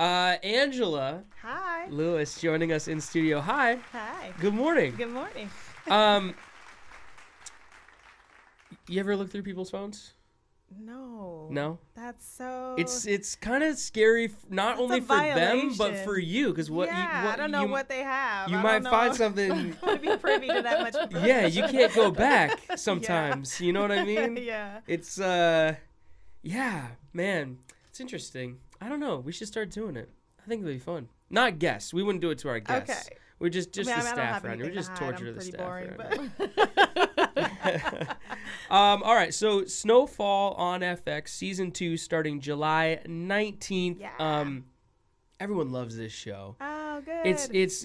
Angela Hi. Lewis joining us in studio. Hi. Hi. Good morning. Good morning. You ever look through people's phones? No. No? That's so... It's kind of scary, not That's only a for them, but violation. for you. Because what I don't know what they have. You I might don't know. find something... I want to be privy to that much information. Yeah, you can't go back sometimes. You know what I mean? Yeah. It's, yeah, man. It's interesting. I don't know. We should start doing it. I think it'll be fun. Not guests. We wouldn't do it to our guests. Okay. We're just I the don't staff have around here. We anything just to hide. torture I'm the pretty staff boring, around here. All right, so Snowfall on FX season 2 starting July 19th. Yeah. Everyone loves this show. Oh, good.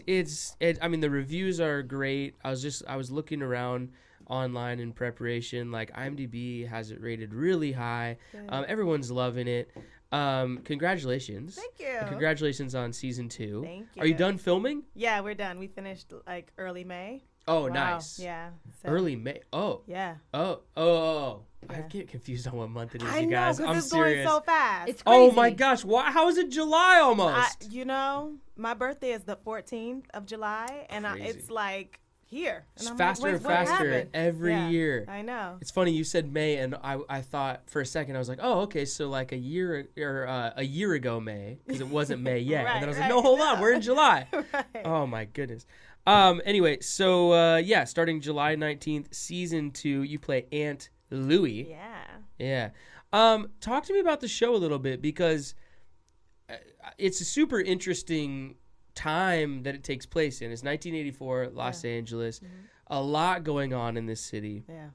It's I mean, the reviews are great. I was looking around online in preparation. Like IMDb has it rated really high. Everyone's loving it. Congratulations. Thank you. And congratulations on season 2. Thank you. Are you done filming? Yeah, we're done. We finished like early May. Oh, Wow. nice. Yeah. So, Early May. Oh. Yeah. Oh. I Yeah. get confused on what month it is, I you know, guys. because I'm it's serious. going so fast. It's crazy. Oh my gosh! Why? How is it July almost? My birthday is the 14th of July, and Crazy. it's like here. It's And I'm faster like, and what faster happened? every Yeah, year. I know. It's funny you said May, and I thought for a second I was like, oh, okay, so like a year ago May, because it wasn't May yet, and then I was like, no, hold on, we're in July. Right. Oh my goodness. Anyway, so starting July 19th, season 2, you play Aunt Louie. Yeah. Yeah. Talk to me about the show a little bit, because it's a super interesting time that it takes place in. It's 1984, Los Angeles. Mm-hmm. A lot going on in this city. Yeah.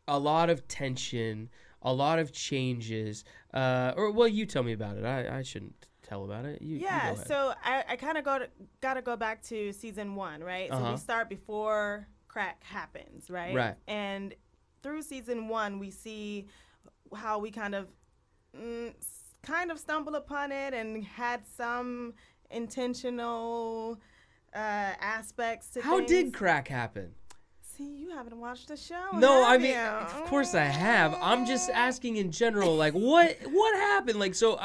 A lot of tension, a lot of changes. You tell me about it. I shouldn't tell about it. You go ahead. So I kind of got to go back to season 1, right? So we start before crack happens, right? Right. And through season 1, we see how we kind of stumbled upon it and had some intentional aspects to How things. did crack happen? See, you haven't watched the show. No, I have mean, you? of course I have. I'm just asking in general, like, what happened? Like, so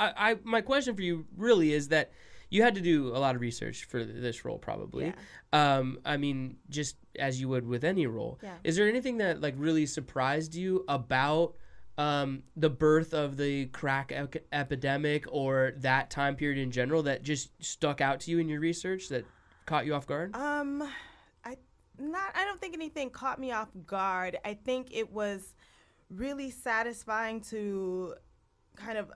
my question for you really is that you had to do a lot of research for this role, probably. Yeah. I mean, just as you would with any role. Yeah. Is there anything that like really surprised you about the birth of the crack epidemic or that time period in general that just stuck out to you in your research that caught you off guard? I don't think anything caught me off guard. I think it was really satisfying to kind of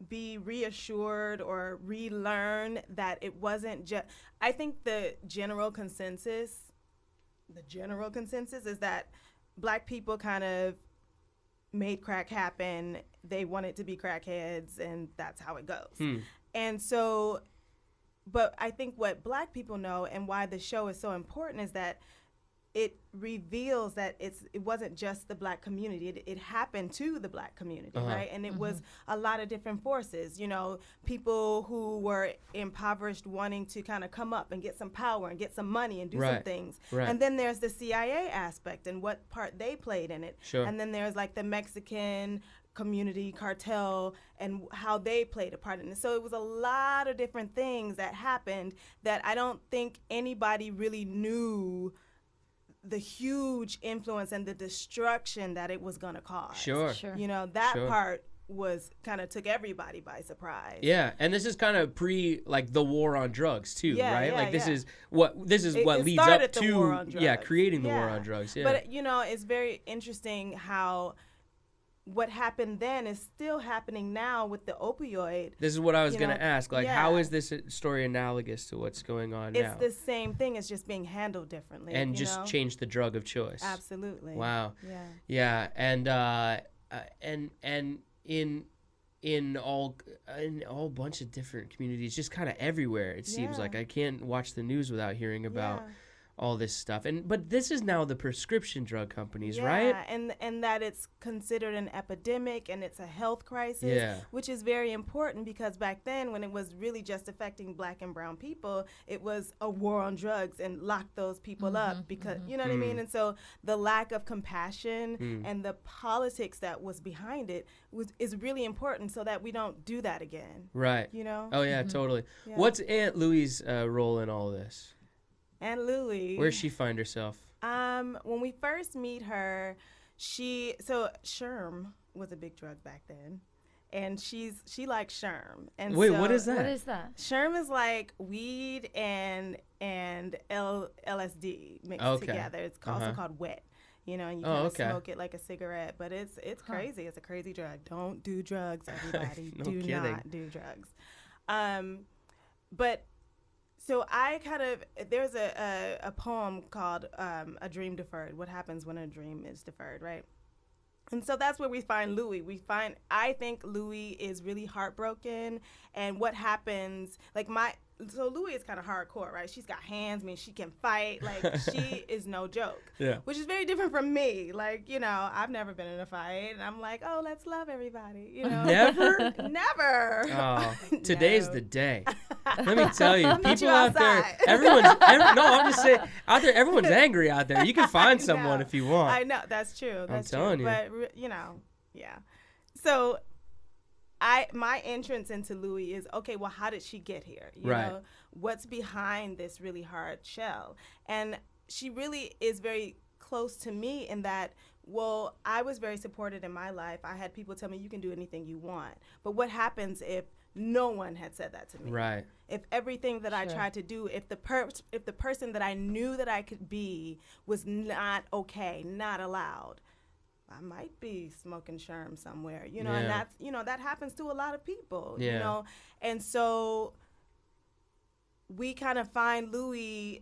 be reassured or relearn that it wasn't just. I think the general consensus is that Black people kind of made crack happen. They wanted to be crackheads, and that's how it goes. And so, but I think what Black people know and why the show is so important is that it reveals that it wasn't just the Black community. It happened to the Black community, right? And it was a lot of different forces, people who were impoverished wanting to kind of come up and get some power and get some money and do some things. Right. And then there's the CIA aspect and what part they played in it. Sure. And then there's like the Mexican community cartel and how they played a part in it. So it was a lot of different things that happened that I don't think anybody really knew the huge influence and the destruction that it was going to cause. Sure. That part was kind of took everybody by surprise. Yeah, and this is kind of like the war on drugs too, right? Like this is what leads up the war on to drugs. Creating the war on drugs. Yeah. But it's very interesting how what happened then is still happening now with the opioid. This is what I was going to ask. Like, yeah. how is this story analogous to what's going on now? It's the same thing. It's just being handled differently. And just change the drug of choice. Absolutely. Wow. Yeah. Yeah. And in all bunch of different communities, just kind of everywhere, it seems like. I can't watch the news without hearing about all this stuff. But this is now the prescription drug companies, yeah, right? and that it's considered an epidemic and it's a health crisis, which is very important because back then when it was really just affecting Black and brown people, it was a war on drugs and lock those people up because, you know what I mean? And so the lack of compassion and the politics that was behind it is really important so that we don't do that again. Right. You know? Oh, yeah, totally. Yeah. What's Aunt Louie's role in all this? Aunt Louie. Where's she find herself? When we first meet her, Sherm was a big drug back then, and she likes Sherm. And wait, so, what is that? What is that? Sherm is like weed and LSD mixed together. It's also called wet. You know, and you kind of smoke it like a cigarette, but it's crazy. It's a crazy drug. Don't do drugs, everybody. Not do drugs. But so there's a poem called A Dream Deferred. What happens when a dream is deferred, right? And so that's where we find Louie. I think Louie is really heartbroken, and what happens, so Louie is kind of hardcore, right? She's got hands, I mean, she can fight, she is no joke. Yeah. Which is very different from me. I've never been in a fight, and I'm like, oh, let's love everybody, Never? Never. Oh, today's the day. Let me tell you, people out outside. there, I'm just saying, out there, everyone's angry out there. You can find someone if you want. I know, that's true. I'm telling you. But, yeah. So my entrance into Louie is, okay, well, how did she get here? You know, what's behind this really hard shell? And she really is very close to me in that, well, I was very supported in my life. I had people tell me you can do anything you want. But what happens if no one had said that to me? Right. If everything that I tried to do, if the person that I knew that I could be was not okay, not allowed, I might be smoking Sherm somewhere, and that's, that happens to a lot of people, and so we kind of find Louie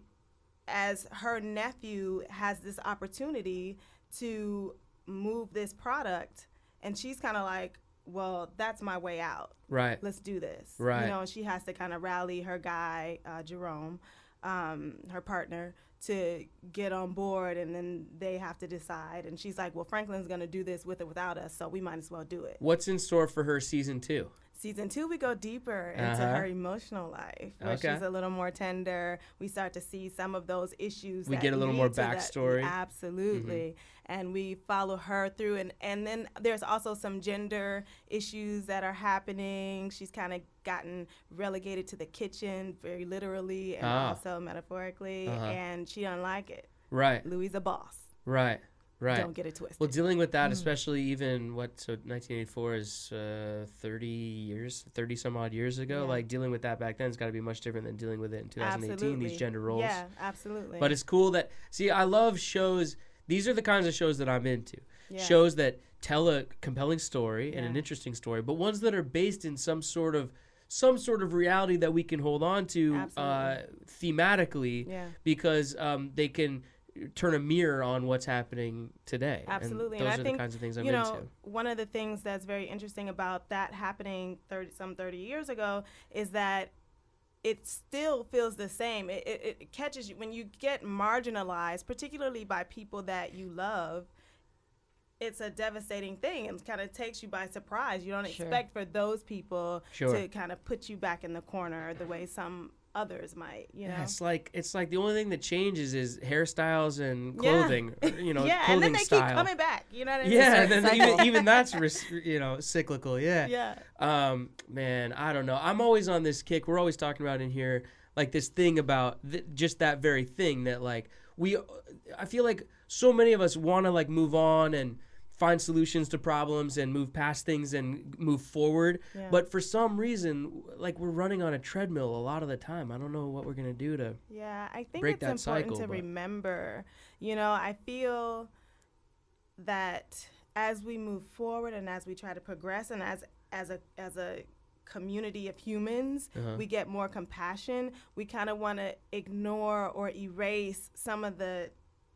as her nephew has this opportunity to move this product, and she's kind of like, well, that's my way out. Right. Let's do this. Right. She has to kind of rally her guy, Jerome, her partner, to get on board, and then they have to decide. And she's like, well, Franklin's going to do this with or without us, so we might as well do it. What's in store for her season 2? Season 2, we go deeper into her emotional life, where she's a little more tender. We start to see some of those issues. We get a little more backstory. Absolutely. And we follow her through. And then there's also some gender issues that are happening. She's kind of gotten relegated to the kitchen, very literally and also metaphorically. And she don't like it. Right. Louie's a boss. Right. Right. Don't get it twisted. Well, dealing with that, especially even 1984 is 30 some odd years ago. Like, dealing with that back then has got to be much different than dealing with it in 2018, absolutely. These gender roles. Yeah, absolutely. But it's cool that, I love shows. These are the kinds of shows that I'm into. Yeah. Shows that tell a compelling story and an interesting story, but ones that are based in some sort of reality that we can hold on to thematically, because they can turn a mirror on what's happening today. Absolutely. And those are the kinds of things I'm into. One of the things that's very interesting about that happening 30 years ago is that it still feels the same. It catches you when you get marginalized, particularly by people that you love. It's a devastating thing, and kind of takes you by surprise. You don't expect for those people to kind of put you back in the corner the way some others might, Yeah, it's like the only thing that changes is hairstyles and clothing, clothing and then they style. Keep coming back, and then even that's cyclical. Man, I don't know. I'm always on this kick. We're always talking about in here, like, this thing about just that very thing that, like, I feel like so many of us want to, like, move on and find solutions to problems and move past things and move forward. Yeah. But for some reason, like, we're running on a treadmill a lot of the time. I don't know what we're going to do to I think break it's that important cycle, to remember. I feel that as we move forward and as we try to progress and as a community of humans, we get more compassion. We kind of want to ignore or erase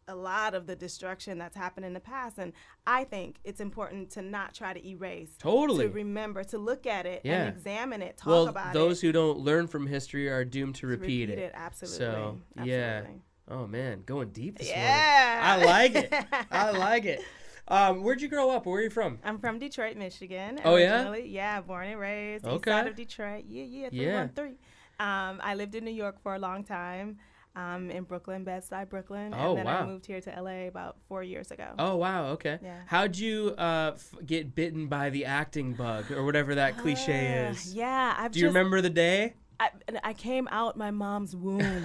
a lot of the destruction that's happened in the past. And I think it's important to not try to erase. Totally. To remember, to look at it and examine it, talk about it. Well, those who don't learn from history are doomed to repeat it. Absolutely. So, absolutely. Oh man, going deep this morning. Yeah. I like it. I like it. Where'd you grow up? Where are you from? I'm from Detroit, Michigan. Oh, yeah? Yeah, born and raised. East Okay. side of Detroit. Yeah, 313. I lived in New York for a long time. In Brooklyn, Bed-Stuy, Brooklyn. Oh, and then wow. I moved here to LA about 4 years ago. Oh, wow. Okay. Yeah. How'd you get bitten by the acting bug or whatever that cliche is? Yeah. Do you remember the day? I came out my mom's womb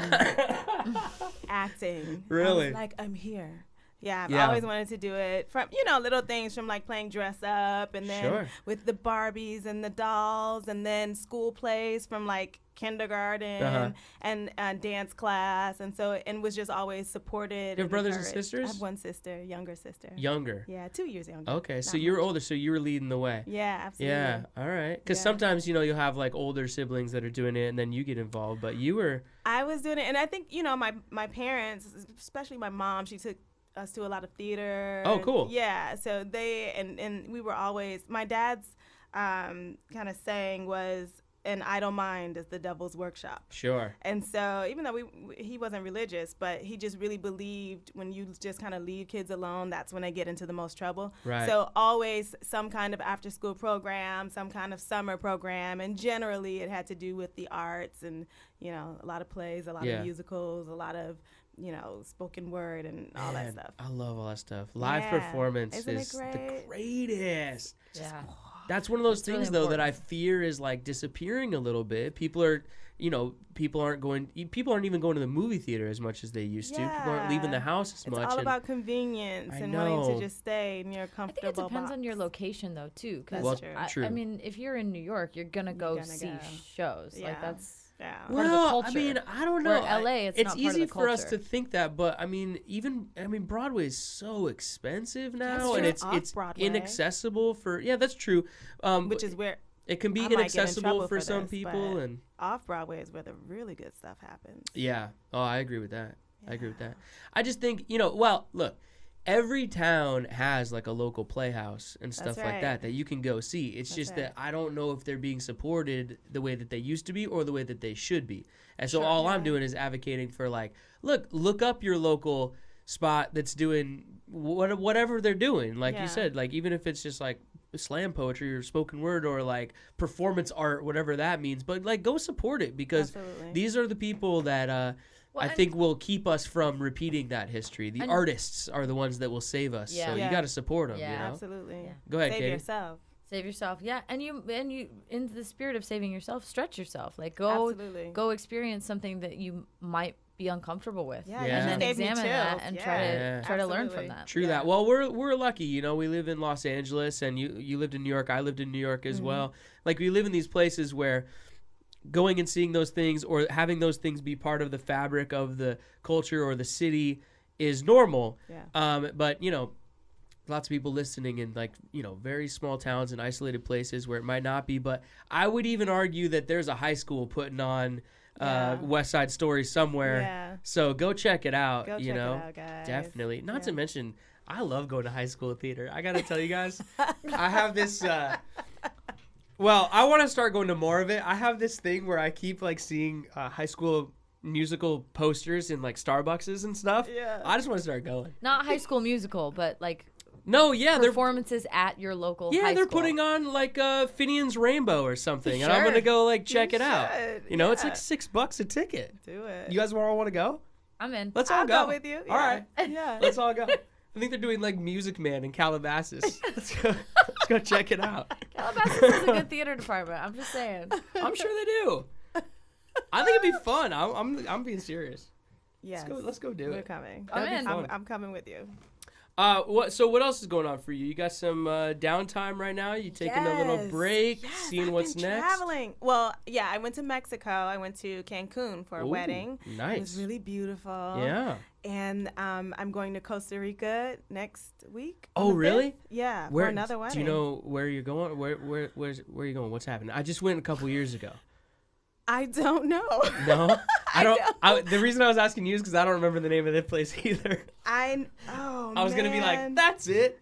acting. Really? I was like, I'm here. Yeah, I've Yeah. always wanted to do it. From, little things from like playing dress up and then Sure. with the Barbies and the dolls and then school plays from like kindergarten and dance class. And was just always supported. You have and brothers and encouraged. sisters? I have one sister, younger sister. Younger. Yeah, 2 years younger. Okay, so Not you were much. older, so you were leading the way. Yeah, absolutely. Yeah, all right. Because Yeah. sometimes, you'll have like older siblings that are doing it and then you get involved, but you were... I was doing it, and I think my parents, especially my mom, she took us to a lot of theater. Oh, cool. Yeah, so they and we were always. My dad's kind of saying was, "An idle mind is the devil's workshop." Sure. And so even though he wasn't religious, but he just really believed when you just kind of leave kids alone, that's when they get into the most trouble. Right. So always some kind of after school program, some kind of summer program, and generally it had to do with the arts and, a lot of plays, a lot of musicals, a lot of, spoken word and all that stuff. I love all that stuff. Live Yeah. performance Isn't it is the great? greatest. Yeah. That's one of those It's really things, though, that I important. fear is like disappearing a little bit. People are, people aren't even going to the movie theater as much as they used to. People aren't leaving the house as It's much. all and- about convenience I and wanting know. to just stay near a I think comfortable it depends box. on your location, though, too. 'Cause That's true. True. I mean, if you're in New York, you're going to go gonna see go. shows. Yeah. Like, that's Yeah. part of the Well, culture. I mean, I don't Where know. LA, it's not part of easy the for us culture. to think that, but I mean, Broadway is so expensive now, That's and true. it's Off-Broadway. inaccessible for. Yeah, that's true. Which is where it can be I might get in inaccessible trouble for for some this, people, but- and off-Broadway is where the really good stuff happens. yeah. Oh, I agree with that. I agree with that. I just think well, look. Every town has like a local playhouse and stuff like right. that you can go see. It's That's just right. that I don't know if they're being supported the way that they used to be or the way that they should be. And so Sure, all I'm yeah. doing is advocating for like, look up your local spot that's doing whatever they're doing. Like Yeah. you said, like even if it's just like slam poetry or spoken word or like performance art, whatever that means, but like go support it because Absolutely. these are the people that Well, I and- think will keep us from repeating that history. The And- artists are the ones that will save us. Yeah. So Yeah. you got to support them, Yeah. Absolutely. Yeah. Go ahead, Save Katie. yourself. Save yourself. Yeah. And you, in the spirit of saving yourself, stretch yourself. Like, go Absolutely. experience something that you might be uncomfortable with. Yeah, Yeah. And then Gave me examine that chills. and Yeah. try to learn Absolutely. from that. True Yeah. that. Well, we're lucky, we live in Los Angeles and you lived in New York. I lived in New York as well. Like we live in these places where going and seeing those things or having those things be part of the fabric of the culture or the city is normal. Yeah. But lots of people listening in like, very small towns and isolated places where it might not be. But I would even argue that there's a high school putting on Yeah. West Side Story somewhere. Yeah. So go check it out, Go check it out, guys. Definitely. Not to Yeah. mention, I love going to high school theater. I got to tell you guys, I have this, well, I want to start going to more of it. I have this thing where I keep like seeing high school musical posters in like Starbuckses and stuff. Yeah. I just want to start going. Not High School Musical, but like No, yeah, they're performances at your local high they're school. putting on like Finian's Rainbow or something, and I'm Sure. gonna go like check You it out. should, It's yeah. like $6 a ticket. Do it. You guys all want to go? I'm in. Let's all I'll go. go with you. All Yeah. right. Yeah. Let's all go. I think they're doing like Music Man in Calabasas. Let's go check it out. Calabasas is a good theater department. I'm just saying. I'm sure they do. I think it'd be fun. I'm being serious. Yes. Let's go do We're it. coming. I'm That'd be in. fun. I'm coming with you. What else is going on for you? You got some downtime right now? You taking a little Yes. break, Yes, seeing I've what's been next? Traveling. Well, yeah, I went to Mexico. I went to Cancun for a Ooh, wedding. nice. It was really beautiful. Yeah. And I'm going to Costa Rica next week. Oh, on the really? 5th. Yeah, Where for another wedding. Do you know where you're going? Where are you going? What's happening? I just went a couple years ago. I don't know. No, I don't. don't. The reason I was asking you is because I don't remember the name of the place either. I was gonna be like, that's it.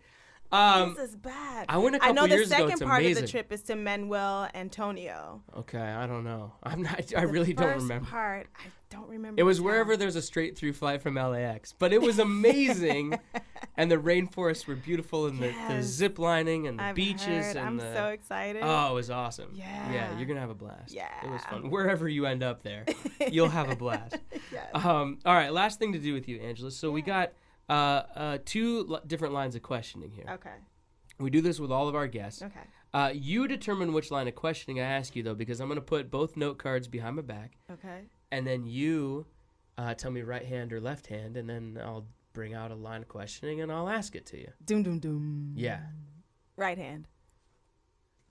This is bad. I went a I couple know the years ago. second It's part amazing. of the trip is to Manuel Antonio. Okay, I don't know. I really don't remember. The first part, I don't remember. It was the wherever town. there's a straight through flight from LAX, but it was amazing, and the rainforests were beautiful, and the Yes. zip lining and the I've beaches heard. and I'm the. so excited. Oh, it was awesome. Yeah. you're gonna have a blast. Yeah. It was fun. Wherever you end up there, you'll have a blast. Yes. All right, last thing to do with you, Angela. So we got two different lines of questioning here. Okay. We do this with all of our guests. Okay. You determine which line of questioning I ask you, though, because I'm going to put both note cards behind my back. Okay. And then you tell me right hand or left hand, and then I'll bring out a line of questioning, and I'll ask it to you. Doom, doom, doom. Yeah. Right hand.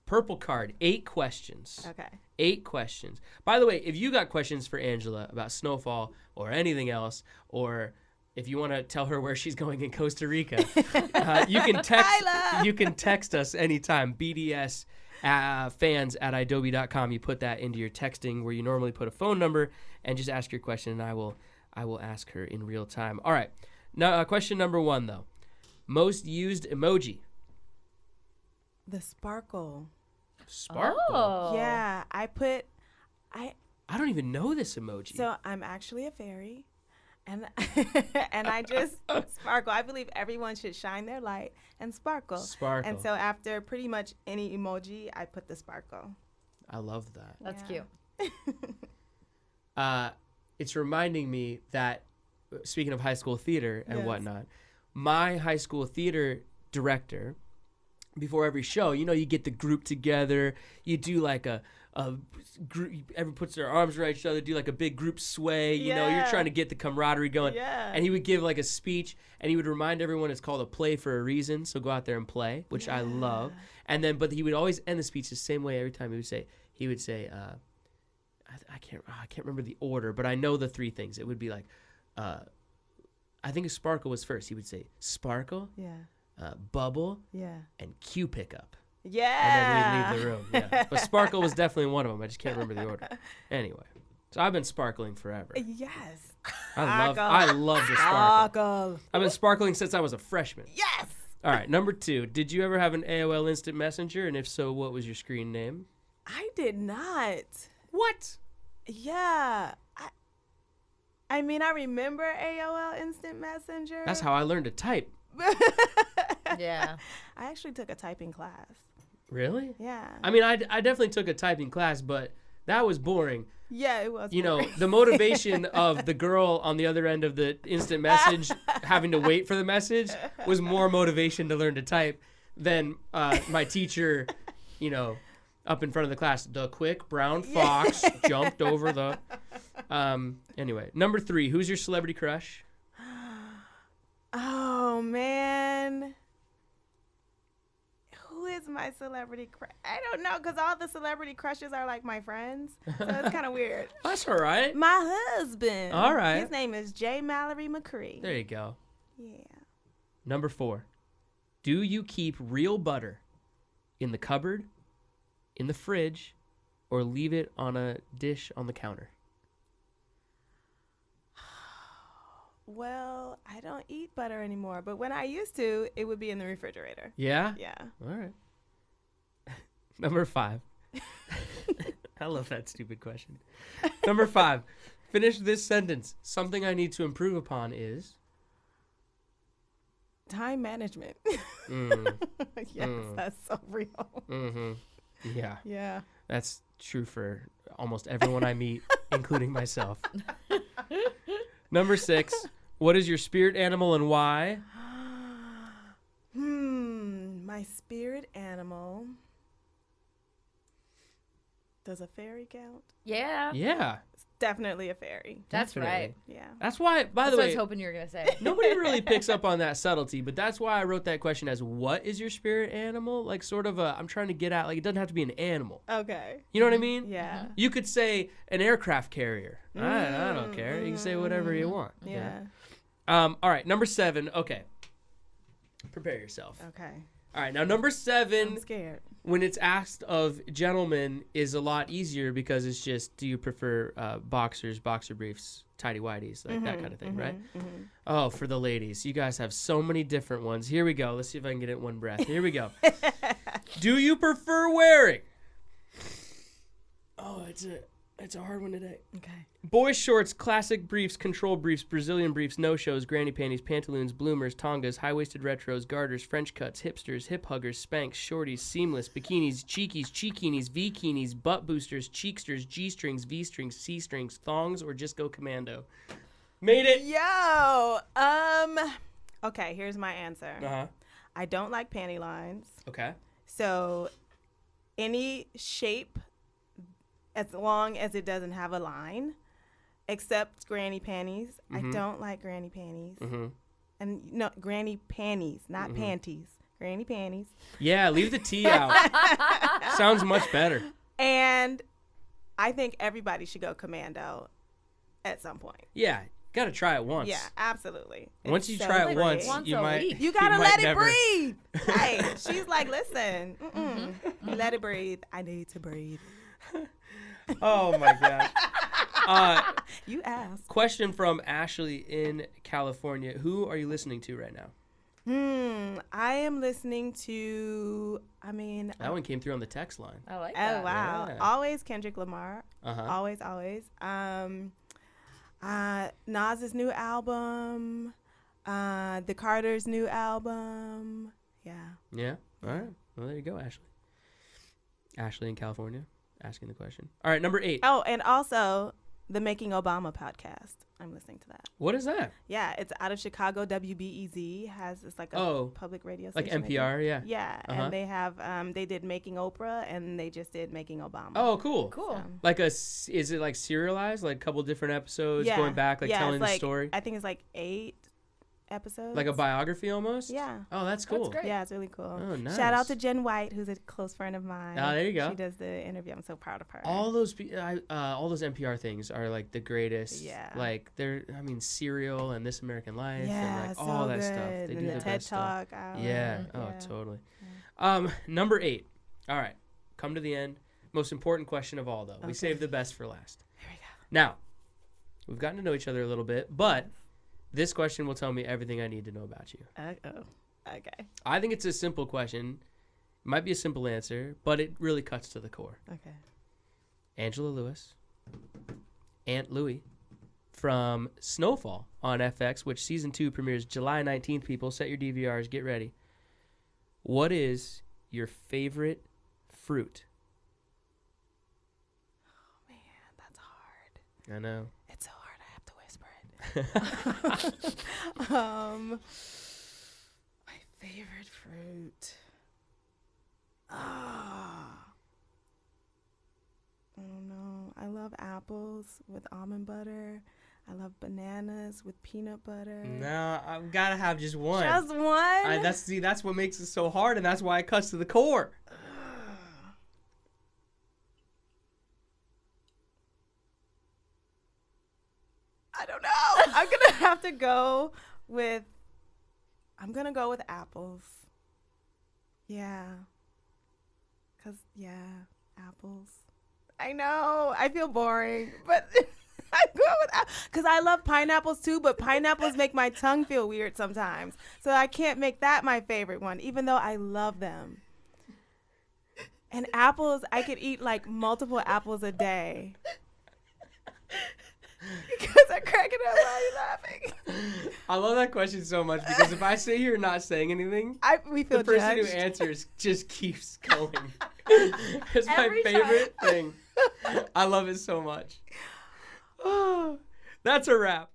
Purple card, 8 questions. Okay. 8 questions. By the way, if you got questions for Angela about Snowfall or anything else, or if you want to tell her where she's going in Costa Rica, you can text us anytime. BDS fans at idobi.com. You put that into your texting where you normally put a phone number, and just ask your question, and I will ask her in real time. All right. Now, question number 1 though. Most used emoji. The sparkle. Sparkle. Oh. Yeah, I don't even know this emoji. So I'm actually a fairy, and and I just sparkle. I believe everyone should shine their light and sparkle. Sparkle. And so after pretty much any emoji, I put the sparkle. I love that. That's Yeah. cute. It's reminding me that, speaking of high school theater and Yes. whatnot, my high school theater director, before every show, you get the group together, you do like a group, everyone puts their arms around each other, do like a big group sway, you're Yeah. trying to get the camaraderie going. Yeah. And he would give like a speech, and he would remind everyone it's called a play for a reason, so go out there and play, which I love. And then, but he would always end the speech the same way every time. He would say, I can't remember the order, but I know the 3 things. It would be like, I think sparkle was first. He would say sparkle, Yeah. bubble, Yeah. and cue pickup. Yeah. And then we'd leave the room. Yeah. But sparkle was definitely one of them. I just can't remember the order. Anyway, so I've been sparkling forever. Yes. I love to sparkle. Sparkle. I've been sparkling since I was a freshman. Yes. All right, number 2. Did you ever have an AOL Instant Messenger? And if so, what was your screen name? I did not. What? Yeah. I mean, I remember AOL Instant Messenger. That's how I learned to type. Yeah. I actually took a typing class. Really? Yeah. I mean, I definitely took a typing class, but that was boring. Yeah, it was. You know, boring. the motivation of the girl on the other end of the instant message having to wait for the message was more motivation to learn to type than my teacher, up in front of the class. The quick brown fox jumped over the... Anyway, number 3, who's your celebrity crush? Oh, man. Who is my celebrity crush? I don't know, because all the celebrity crushes are like my friends. So it's kind of weird. That's all right. My husband. All right. His name is J. Mallory McCree. There you go. Yeah. Number 4, do you keep real butter in the cupboard, in the fridge, or leave it on a dish on the counter? Well, I don't eat butter anymore, but when I used to, it would be in the refrigerator. Yeah? Yeah. All right. Number 5. I love that stupid question. Number 5. Finish this sentence. Something I need to improve upon is... Time management. Yes, that's so real. Mm-hmm. Yeah. Yeah. That's true for almost everyone I meet, including myself. Number 6. What is your spirit animal and why? My spirit animal. Does a fairy count? Yeah. Yeah. It's definitely a fairy. That's Definitely. right. Yeah. That's why, by That's the what I way, was hoping you were going to say. nobody really picks up on that subtlety, but that's why I wrote that question as what is your spirit animal? Like sort of I'm trying to get at, like it doesn't have to be an animal. Okay. You know what I mean? Yeah. You could say an aircraft carrier. I don't care. You can say whatever you want. Yeah. All right, number 7. Okay. Prepare yourself. Okay. All right, now number 7. I'm scared. When it's asked of gentlemen is a lot easier because it's just, do you prefer boxers, boxer briefs, tighty-whities, like that kind of thing, right? Mm-hmm. Oh, for the ladies, you guys have so many different ones. Here we go. Let's see if I can get it in one breath. Here we go. Do you prefer wearing? Oh, it's a hard one today. Okay. Boy shorts, classic briefs, control briefs, Brazilian briefs, no-shows, granny panties, pantaloons, bloomers, tongas, high-waisted retros, garters, French cuts, hipsters, hip huggers, Spanx, shorties, seamless, bikinis, cheekies, cheekinis, V-kinis, butt boosters, cheeksters, G-strings, V-strings, C-strings, thongs, or just go commando. Made it. Yo. Okay, here's my answer. Uh-huh. I don't like panty lines. Okay. So any shape, as long as it doesn't have a line, except granny panties. Mm-hmm. I don't like granny panties. Mm-hmm. And no, granny panties, not panties. Granny panties. Yeah, leave the T out. Sounds much better. And I think everybody should go commando at some point. Yeah, got to try it once. Yeah, absolutely. Once It's you so try it great. once, Once you a might. week. You gotta might let it never- breathe. Right. She's like, listen, let it breathe. I need to breathe. Oh my god. You asked. Question from Ashley in California. Who are you listening to right now? I am listening to, That one came through on the text line. I like oh, that. wow. Yeah. Always Kendrick Lamar. Uh-huh. Always. Nas's new album. The Carters' new album. Yeah. Yeah. All right. Well, there you go, Ashley. Ashley in California asking the question. All right, number 8. Oh, and also the Making Obama podcast. I'm listening to that. What is that? Yeah, it's out of Chicago. WBEZ has it's like a public radio Like station. NPR, yeah. Yeah, Uh-huh. and they have they did Making Oprah and they just did Making Obama. Oh, cool. Cool. Like is it like serialized, like a couple different episodes going back, like telling it's the like, story? I think it's like 8 episodes. Like a biography almost? Yeah. Oh, that's cool. That's great. Yeah, it's really cool. Oh, nice. Shout out to Jen White, who's a close friend of mine. Oh, there you go. She does the interview. I'm so proud of her. All those NPR things are like the greatest. Yeah. Like Serial and This American Life yeah, and like so all that good. stuff. They and do the the TED best stuff. Talk. Hour. Yeah. Oh, Yeah. totally. Number 8. All right. Come to the end. Most important question of all, though. We Okay. saved the best for last. Here we go. Now, we've gotten to know each other a little bit, but this question will tell me everything I need to know about you. Oh, okay. I think it's a simple question. It might be a simple answer, but it really cuts to the core. Okay. Angela Lewis, Aunt Louie, from Snowfall on FX, which season 2 premieres July 19th. People, set your DVRs, get ready. What is your favorite fruit? Oh man, that's hard. I know. It's so hard. I have to whisper it. My favorite fruit. I don't know. I love apples with almond butter. I love bananas with peanut butter. No, I've got to have just one. Just one? That's what makes it so hard, and that's why it cuts to the core. I don't know. I'm going to have to go with apples. Yeah. Apples. I know. I feel boring, but I go with because I love pineapples too, but pineapples make my tongue feel weird sometimes. So I can't make that my favorite one, even though I love them. And apples, I could eat like multiple apples a day. Because I'm cracking up while you're laughing. I love that question so much because if I sit here not saying anything, We feel the person judged. who answers just keeps going. It's my Every favorite thing. I love it so much. That's a wrap.